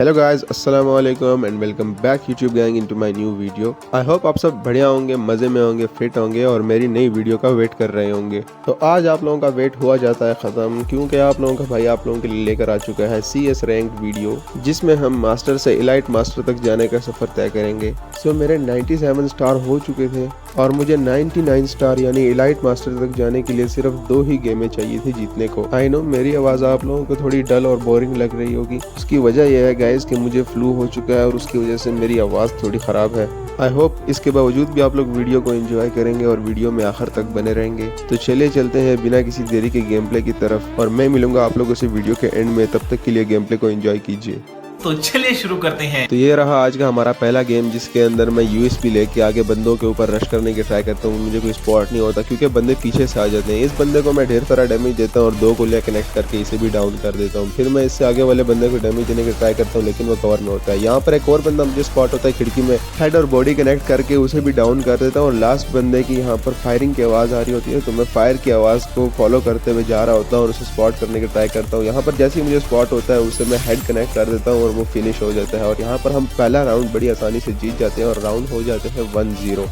Hello guys, अस्सलाम वालेकुम and welcome back YouTube gang into my new video. I hope आप सब बढ़िया होंगे, मज़े में होंगे, फिट होंगे और मेरी नई वीडियो का वेट कर रहे होंगे। तो आज आप लोगों का वेट हुआ जाता है ख़त्म, क्योंकि आप लोगों का भाई आप लोगों के लिए लेकर आ चुका है CS रैंक वीडियो, जिसमें हम मास्टर से इलाइट मास्टर तक जाने का सफ़र तय करेंगे। सो मेरे 97 स्टार हो चुके थे और मुझे 99 स्टार यानी इलाइट मास्टर तक जाने के लिए सिर्फ 2 ही गेमें चाहिए थी जीतने को। आई नो मेरी आवाज़ आप लोगों को थोड़ी डल और बोरिंग लग रही होगी। उसकी वजह यह है गाइस कि मुझे फ्लू हो चुका है और उसकी वजह से मेरी आवाज़ थोड़ी ख़राब है। आई होप इसके बावजूद भी आप लोग वीडियो को एंजॉय करेंगे और वीडियो में आखिर तक बने रहेंगे। तो चलिए चलते हैं बिना किसी देरी के गेम प्ले की तरफ और मैं मिलूंगा आप लोगों से वीडियो के एंड में। तब तक के लिए गेम प्ले को एंजॉय कीजिए। तो चलिए शुरू करते हैं। तो ये रहा आज का हमारा पहला गेम, जिसके अंदर मैं USP लेके आगे बंदों के ऊपर रश करने की ट्राई करता हूँ। मुझे कोई स्पॉट नहीं होता क्योंकि बंदे पीछे से आ जाते हैं। इस बंदे को मैं ढेर सारा डैमेज देता हूँ और 2 गोलियां कनेक्ट करके इसे भी डाउन कर देता हूँ। फिर मैं इससे आगे वाले बंदे को डैमेज देने की ट्राई करता हूँ, लेकिन वो कवर में होता है। यहाँ पर एक और बंदा मुझे स्पॉट होता है खिड़की में, हेड और बॉडी कनेक्ट करके उसे भी डाउन कर देता हूँ। और लास्ट बंदे की यहाँ पर फायरिंग की आवाज़ आ रही होती है, तो मैं फायर की आवाज़ को फॉलो करते हुए जा रहा होता हूँ और उसे स्पॉट करने की ट्राई करता हूँ। यहाँ पर जैसे ही मुझे स्पॉट होता है उसे मैं हेड कनेक्ट कर देता हूँ और वो फिनिश हो जाता है। और यहाँ पर हम पहला राउंड बड़ी आसानी से जीत जाते हैं और राउंड हो जाते हैं 1-0।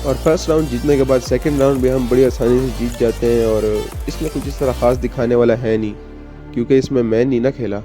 और फर्स्ट राउंड जीतने के बाद सेकंड राउंड भी हम बड़ी आसानी से जीत जाते हैं। और इसमें कुछ इस तरह खास दिखाने वाला है नहीं, क्योंकि इसमें मैं नहीं ना खेला।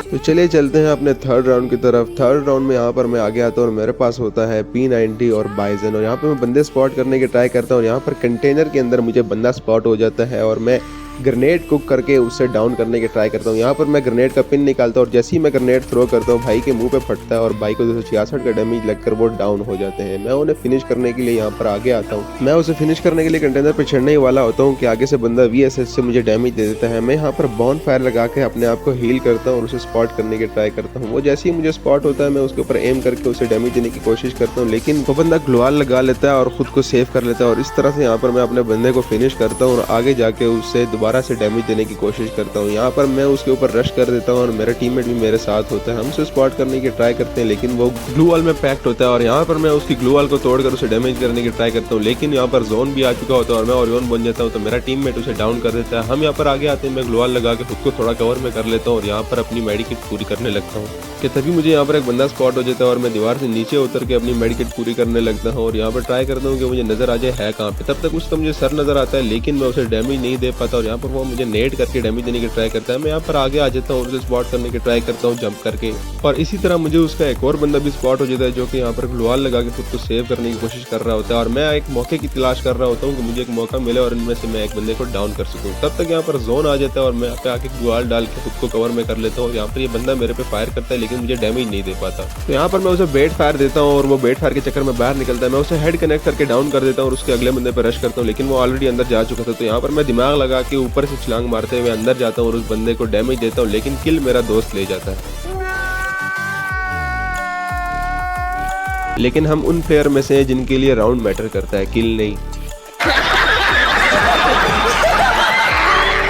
तो चलिए चलते हैं अपने थर्ड राउंड की तरफ। थर्ड राउंड में यहाँ पर मैं आगे आता हूँ और मेरे पास होता है P90 और बाइजन। और यहाँ पे मैं बंदे स्पॉट करने की ट्राई करता हूँ। यहाँ पर कंटेनर के अंदर मुझे बंदा स्पॉट हो जाता है और मैं ग्रेनेड कुक करके उसे डाउन करने की ट्राई करता हूँ। यहाँ पर मैं ग्रेनेड का पिन निकालता हूँ और जैसे ही मैं ग्रेनेड थ्रो करता हूँ भाई के मुंह पे फटता है और भाई को 266 का डैमेज लगकर वो डाउन हो जाते हैं। मैं उन्हें फिनिश करने के लिए यहाँ पर आगे आता हूँ। मैं उसे फिनिश करने के लिए कंटेनर पे चढ़ने ही वाला होता हूँ कि आगे से बंदा VSS से मुझे डैमेज दे देता है। मैं यहाँ पर बॉन फायर लगा के अपने आप को हील करता हूँ और उसे स्पॉट करने की ट्राई करता हूँ। वो जैसे ही मुझे स्पॉट होता है मैं उसके ऊपर एम करके उसे डैमेज देने की कोशिश करता हूँ, लेकिन वो बंदा ग्लोवाल लगा लेता है और खुद को सेव कर लेता है। और इस तरह से यहाँ पर मैं अपने बंदे को फिनिश करता हूँ और आगे जाके उससे दोबारा से डैमेज देने की कोशिश करता हूँ। यहाँ पर मैं उसके ऊपर रश कर देता हूँ और मेरा टीममेट भी मेरे साथ होता है। हम उसे स्पॉट करने की ट्राई करते हैं, लेकिन वो ग्लू वॉल में पैक्ड होता है। और यहाँ पर मैं उसकी ग्लू वॉल को तोड़कर उसे डैमेज करने की ट्राई करता हूँ, लेकिन यहाँ पर जोन भी आ चुका होता है और मैं ओरियन बन जाता हूँ, तो मेरा टीममेट उसे डाउन कर देता है। हम यहाँ पर आगे आते हैं, मैं ग्लू वॉल लगा के खुद को थोड़ा कवर में कर लेता हूँ और यहाँ पर अपनी मेडिकेट पूरी करने लगता हूँ कि तभी मुझे यहाँ पर एक बंदा स्पॉट हो जाता है और मैं दीवार से नीचे उतर के अपनी मेडिकेट पूरी करने लगता हूँ और यहाँ पर ट्राई करता हूँ कि मुझे नजर आ जाए है कहाँ पे। तब तक उसका मुझे सर नजर आता है, लेकिन मैं उसे डैमेज नहीं दे पाता और यहाँ पर वो मुझे नेट करके डैमेज देने की ट्राई करता है। मैं यहाँ पर आगे आ जाता हूँ और उसे स्पॉट करने की ट्राई करता हूँ जंप करके। और इसी तरह मुझे उसका एक और बंदा भी स्पॉट हो जाता है जो कि यहाँ पर ग्लोवाल लगा के खुद को सेव करने की कोशिश कर रहा होता है। और मैं एक मौके की तलाश कर रहा होता हूँ कि मुझे एक मौका मिले और इनमें से मैं एक बंदे को डाउन कर सकूँ। तब तक यहाँ पर जोन आ जाता है और मैं यहाँ पे आके ग्लोवाल डाल के खुद को कवर में कर लेता हूँ। यहाँ पर ये बंदा मेरे पे फायर करता है, लेकिन मुझे डैमेज नहीं दे पाता। तो यहाँ पर मैं उसे बेट फायर देता हूँ और वो बेट फायर के चक्कर में बाहर निकलता है। मैं उसे हेड कनेक्ट करके डाउन कर देता हूँ और उसके अगले बंदे पर रश करता हूँ, लेकिन वो ऑलरेडी अंदर जा चुका था। तो यहाँ पर मैं दिमाग लगा के ऊपर से छलांग मारते हुए अंदर जाता हूँ और उस बंदे को डैमेज देता हूँ, लेकिन किल मेरा दोस्त ले जाता है। लेकिन हम उन प्लेयर में से हैं जिनके लिए राउंड मैटर करता है, किल नहीं।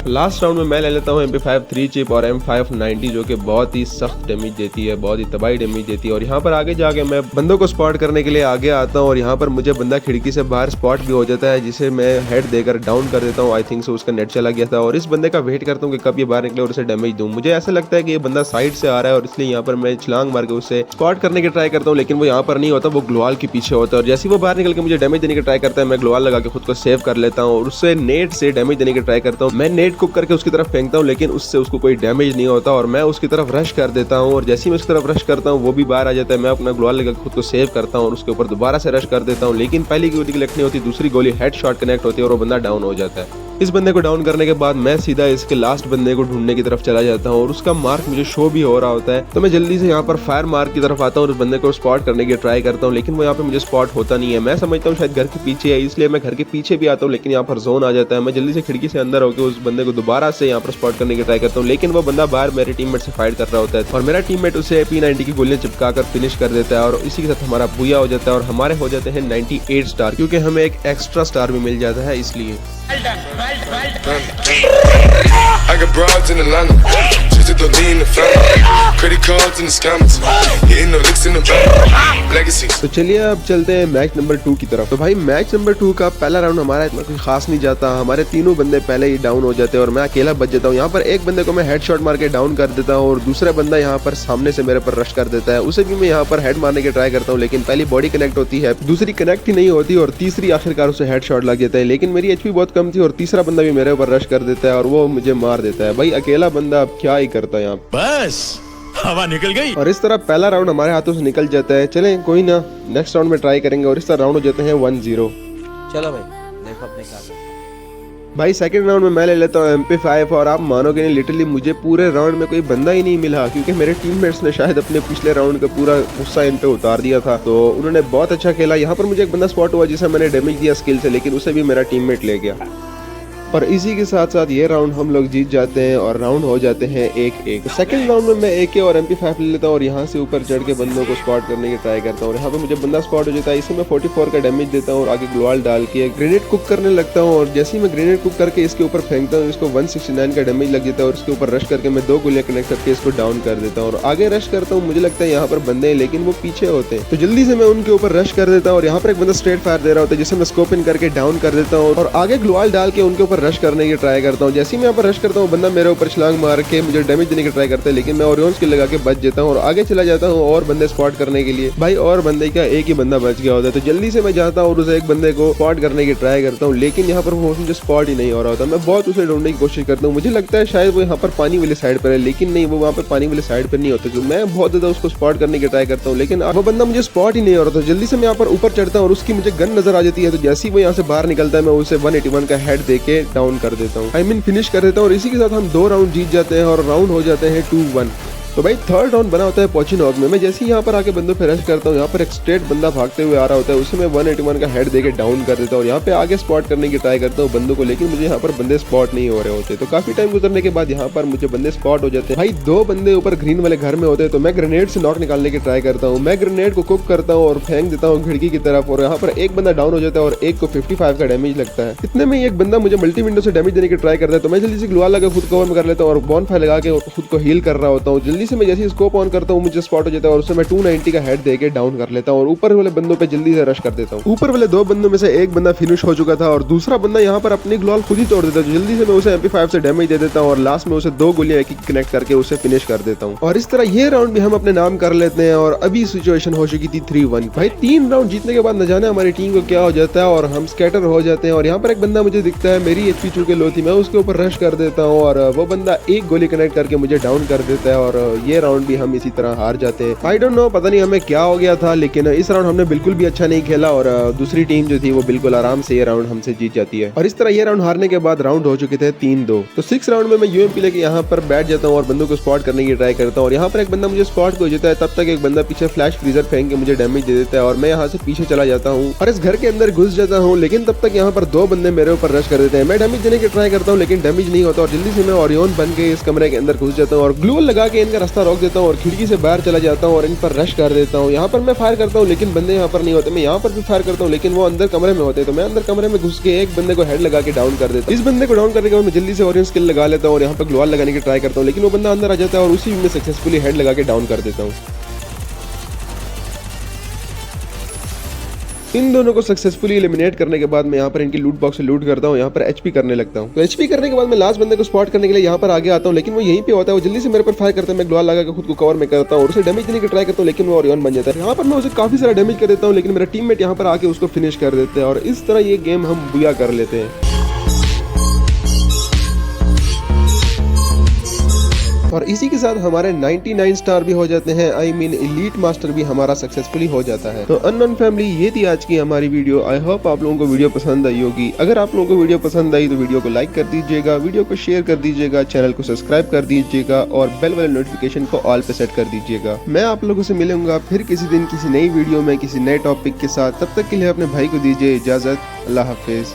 लास्ट राउंड में मैं ले लेता हूँ MP5 3 चिप और M590, जो कि बहुत ही सख्त डैमेज देती है, बहुत ही तबाही डैमेज देती है। और यहाँ पर आगे जाके मैं बंदों को स्पॉट करने के लिए आगे आता हूँ और यहाँ पर मुझे बंदा खिड़की से बाहर स्पॉट भी हो जाता है, जिसे मैं हेड देकर डाउन कर देता हूँ। आई थिंक सो उसका नेट चला गया था और इस बंदे का वेट करता हूँ कि कब ये बाहर निकले और उसे डैमेज दूँ। मुझे ऐसा लगता है कि ये बंदा साइड से आ रहा है और इसलिए यहाँ पर मैं छलांग मार के उसे स्पॉट करने की ट्राई करता हूँ, लेकिन वो यहाँ पर नहीं होता, वो ग्लोवाल के पीछे होता है। और जैसे वो बाहर निकल के मुझे डैमेज देने की ट्राई करता है, मैं ग्लोवाल लगा के खुद को सेव कर लेता हूँ और उससे नेट से डैमेज देने की ट्राई करता हूँ। मैं नेट कुक करके उसकी तरफ फेंकता हूँ, लेकिन उससे उसको कोई डैमेज नहीं होता और मैं उसकी तरफ रश कर देता हूँ। और जैसे ही मैं उसकी तरफ रश करता हूँ वो भी बाहर आ जाता है। मैं अपना ग्लोवाल लगा खुद को सेव करता हूँ और उसके ऊपर दोबारा से रश कर देता हूँ, लेकिन पहली गोली कनेक्ट नहीं होती, दूसरी गोली हेड शॉट कनेक्ट होती है और वो बंदा डाउन हो जाता है। इस बंदे को डाउन करने के बाद मैं सीधा इसके लास्ट बंदे को ढूंढने की तरफ चला जाता हूँ और उसका मार्क मुझे शो भी हो रहा होता है। तो मैं जल्दी से यहाँ पर फायर मार्क की तरफ आता हूँ और उस बंदे को स्पॉट करने की ट्राई करता हूँ, लेकिन वो यहाँ पे मुझे स्पॉट होता नहीं है। मैं समझता हूँ शायद घर के पीछे है, इसलिए मैं घर के पीछे भी आता हूँ, लेकिन यहाँ पर जोन आ जाता है। मैं जल्दी से खिड़की से अंदर होकर उस बंदे को दोबारा से यहाँ पर स्पॉट करने की ट्राई करता हूँ, लेकिन वो बंदा बाहर मेरे टीममेट से फाइट कर रहा होता है और मेरा टीममेट उसे P90 की गोलियां चिपका कर फिनिश कर देता है। और इसी के साथ हमारा बुया हो जाता है और हमारे हो जाते हैं 98 स्टार, क्योंकि हमें एक एक्स्ट्रा स्टार भी मिल जाता है इसलिए। I got broads in Atlanta, just to lean the family. Credit card frauds and the scammers. Hitting the licks in the back. Legacies. तो चलिए अब चलते हैं मैच नंबर 2 की तरफ। तो भाई मैच नंबर 2 का पहला राउंड हमारा इतना कोई खास नहीं जाता, हमारे तीनों बंदे पहले ही डाउन हो जाते हैं और मैं अकेला बच जाता हूँ। यहाँ पर एक बंदे को मैं हेडशॉट मार के डाउन कर देता हूँ और दूसरा बंदा यहाँ पर सामने से मेरे पर रश कर देता है, उसे भी मैं यहाँ पर हेड मारने की ट्राई करता हूँ, लेकिन पहली बॉडी कनेक्ट होती है, दूसरी कनेक्ट ही नहीं होती और तीसरी आखिरकार उसे हेडशॉट लग जाता है। लेकिन मेरी एचपी बहुत कम थी और तीसरा बंदा भी मेरे ऊपर रश कर देता है और वो मुझे मार देता है। भाई अकेला बंदा अब क्या ही करता है यहाँ, बस हवा निकल गई। और इस तरह पहला राउंड हमारे हाथों से निकल जाता है। चलें कोई ना, नेक्स्ट राउंड में ट्राई करेंगे और इस तरह राउंड हो जाते हैं 1-0। चलो भाई देखो अपने काम। भाई सेकंड राउंड में मैं ले लेता हूँ MP5 और आप मानोगे नहीं, लिटरली मुझे पूरे राउंड में कोई बंदा ही नहीं मिला क्योंकि मेरे टीममेट्स ने शायद अपने पिछले राउंड का पूरा गुस्सा इन पे उतार दिया था, तो उन्होंने बहुत अच्छा खेला। यहाँ पर मुझे एक बंदा स्पॉट हुआ जिसे मैंने डैमेज दिया स्किल से, लेकिन उसे भी मेरा टीममेट ले गया और इसी के साथ साथ ये राउंड हम लोग जीत जाते हैं और राउंड हो जाते हैं 1-1। सेकंड राउंड में मैं AK और MP5 ले लेता हूँ और यहाँ से ऊपर चढ़ के बंदों को स्पॉट करने की ट्राई करता हूँ और यहाँ पे मुझे बंदा स्पॉट हो जाता है। इसे मैं 44 का डैमेज देता हूँ और आगे ग्लोवाल डाल के ग्रेनेड कुक करने लगता हूँ और जैसे ही मैं ग्रेनेड कुक करके इसके ऊपर फेंकता हूँ, इसको 169 का डैमेज लग जाता है और इसके ऊपर रश करके मैं 2 गोलियां कनेक्ट करके इसको डाउन कर देता हूँ और आगे रश करता हूँ। मुझे लगता है यहाँ पर बंदे हैं लेकिन वो पीछे होते हैं, तो जल्दी से मैं उनके ऊपर रश कर देता हूँ और यहाँ पर एक बंदा स्ट्रेट फायर दे रहा होता है जिसे मैं स्कोप इन करके डाउन कर देता हूँ और आगे ग्लोवाल डाल के उनके ऊपर रश करने की ट्राई करता हूँ। जैसे ही मैं यहाँ पर रश करता हूँ, बंदा मेरे ऊपर छलांग मार के मुझे डैमेज देने की ट्राई करता है, लेकिन मैं ओरियन स्किल लगा के बच जाता हूँ और आगे चला जाता हूँ और बंदे स्पॉट करने के लिए। भाई और बंदे का एक ही बंदा बच गया होता है, तो जल्दी से मैं जाता हूँ और उसे एक बंदे को स्पॉट करने की ट्राई करता हूँ, लेकिन यहाँ पर वो मुझे स्पॉट ही नहीं हो रहा होता। मैं बहुत उसे ढूंढने की कोशिश करता हूँ, मुझे लगता है शायद वो यहाँ पर पानी वाली साइड पर है, लेकिन नहीं, वो वहाँ पर पानी वाली साइड पर नहीं होता क्योंकि मैं बहुत ज्यादा उसको स्पॉट करने की ट्राई करता हूँ, लेकिन वो बंदा मुझे स्पॉट ही नहीं हो रहा था। जल्दी से मैं यहाँ पर ऊपर चढ़ता हूँ और उसकी मुझे गन नजर आ जाती है, तो जैसे ही वो यहाँ से बाहर निकलता है मैं उसे 181 का हेड देके डाउन कर देता हूँ, आई मीन फिनिश कर देता हूँ और इसी के साथ हम 2 राउंड जीत जाते हैं और राउंड हो जाते हैं 2-1। तो भाई थर्ड राउंड बना होता है पोचिनॉग में। मैं जैसे ही यहाँ पर आके बंदों पे रश करता हूँ, यहाँ पर एक स्ट्रेट बंदा भागते हुए आ रहा होता है, उसे मैं 181 का हेड देके डाउन कर देता हूँ और यहाँ पे आगे स्पॉट करने की ट्राई करता हूँ बंदों को, लेकिन मुझे यहाँ पर बंदे स्पॉट नहीं हो रहे होते। तो काफी टाइम गुजरने के बाद यहाँ पर मुझे बंदे स्पॉट हो जाते हैं। भाई 2 बंदे ऊपर ग्रीन वाले घर में होते हैं, तो मैं ग्रेनेड से नॉक निकालने की ट्राई करता हूँ। मैं ग्रेनेड को कुक करता हूँ और फेंक देता हूँ खिड़की की तरफ और यहाँ पर एक बंदा डाउन हो जाता है और एक को 55 का डैमेज लगता है। इतने में एक बंदा मुझे मल्टी विंडो से डैमेज देने की ट्राई करता है, तो मैं जल्दी से ग्लोवाल लगा खुद कवर कर लेता हूँ और बॉन फायर लगा के खुद को हील कर रहा होता हूँ। जल्दी से मैं जैसे स्कोप ऑन करता हूँ मुझे स्पॉट हो जाता है और उसे मैं 290 का हेड देके डाउन कर लेता हूँ और ऊपर वाले बंदों पे जल्दी से रश कर देता हूँ। ऊपर वाले 2 बंदों में से एक बंदा फिनिश हो चुका था और दूसरा बंदा यहाँ पर अपनी ग्लोवाल खुद ही तोड़ देता है, जल्दी से मैं उसे MP5 से डैमेज दे देता हूँ और लास्ट में उसे 2 गोलियां एक कनेक्ट करके उसे फिनिश कर देता हूँ और इस तरह ये राउंड भी हम अपने नाम कर लेते हैं और अभी सिचुएशन हो चुकी थी 3-1। भाई 3 राउंड जीतने के बाद न जाने हमारी टीम को क्या हो जाता है और हम स्कैटर हो जाते हैं और यहाँ पर एक बंदा मुझे दिखता है, मेरी एचपी चूंकि लो थी, मैं उसके ऊपर रश कर देता हूँ और वो बंदा एक गोली कनेक्ट करके मुझे डाउन कर देता है और ये राउंड भी हम इसी तरह हार जाते हैं। आई डोंट नो, पता नहीं हमें क्या हो गया था, लेकिन इस राउंड हमने बिल्कुल भी अच्छा नहीं खेला और दूसरी टीम जो थी वो बिल्कुल आराम से ये राउंड हमसे जीत जाती है। और इस तरह ये राउंड हारने के बाद राउंड हो चुके थे 3-2। तो 6 राउंड में मैं UMP लेके यहाँ पर बैठ जाता हूँ और बंदों को स्पॉट करने की ट्राई करता हूँ और यहाँ पर एक बंदा मुझे स्पॉट हो जाता है, तब तक एक बंदा पीछे फ्लैश फ्रीजर फेंक के मुझे डैमेज दे देता है और मैं यहाँ से पीछे चला जाता हूँ और इस घर के अंदर घुस जाता हूँ, लेकिन तब तक यहाँ पर 2 बंदे मेरे ऊपर रश कर देते हैं। मैं डैमेज देने की ट्राई करता हूँ लेकिन डैमेज नहीं होता और जल्दी से मैं ओरियन बन के इस कमरे के अंदर घुस जाता हूँ और ग्लू लगा के इनका रास्ता रोक देता हूँ और खिड़की से बाहर चला जाता हूँ और इन पर रश कर देता हूँ। यहाँ पर मैं फायर करता हूँ लेकिन बंदे यहाँ पर नहीं होते, मैं यहाँ पर भी फायर करता हूँ लेकिन वो अंदर कमरे में होते हैं, तो मैं अंदर कमरे में घुस के एक बंदे को हेड लगा के डाउन कर देता हूँ। इस बंदे को डाउन करने के बाद मैं जल्दी से ओरियन स्किल लगा लेता हूँ और यहाँ पर ग्लोवाल लगाने की ट्राई करता हूँ, लेकिन वो बंदा अंदर आ जाता है और उसी में सक्सेसफुली हेड लगा के डाउन कर देता हूँ। इन दोनों को सक्सेसफुली एलिमिनेट करने के बाद मैं यहाँ पर इनकी लूट बॉक्स से लूट करता हूँ, यहाँ पर एचपी करने लगता हूँ। तो एचपी करने के बाद मैं लास्ट बंदे को स्पॉट करने के लिए यहाँ पर आगे आता हूँ, लेकिन वो यहीं पे होता है, वो जल्दी से मेरे पर फायर करता है। मैं ग्लोवाल लगा के खुद को कवर में करता हूँ और उसे डैमेज देने की ट्राई करता हूँ, लेकिन वो ओरियन बन जाता है। यहाँ पर मैं उसे काफी सारा डैमेज कर देता हूँ, लेकिन मेरा टीममेट यहाँ पर आके उसको फिनिश कर देते हैं और इस तरह ये गेम हम बुया कर लेते हैं। और इसी के साथ हमारे 99 स्टार भी हो जाते हैं, आई मीन एलीट मास्टर भी हमारा सक्सेसफुली हो जाता है। तो अननोन फैमिली, ये थी आज की हमारी वीडियो। आई होप आप लोगों को वीडियो पसंद आई होगी। अगर आप लोगों को वीडियो पसंद आई तो वीडियो को लाइक कर दीजिएगा, वीडियो को शेयर कर दीजिएगा, चैनल को सब्सक्राइब कर दीजिएगा और बेल वाले नोटिफिकेशन को ऑल पे सेट कर दीजिएगा। मैं आप लोगों से मिलूंगा फिर किसी दिन किसी नई वीडियो में किसी नए टॉपिक के साथ। तब तक के लिए अपने भाई को दीजिए इजाजत। अल्लाह हाफिज।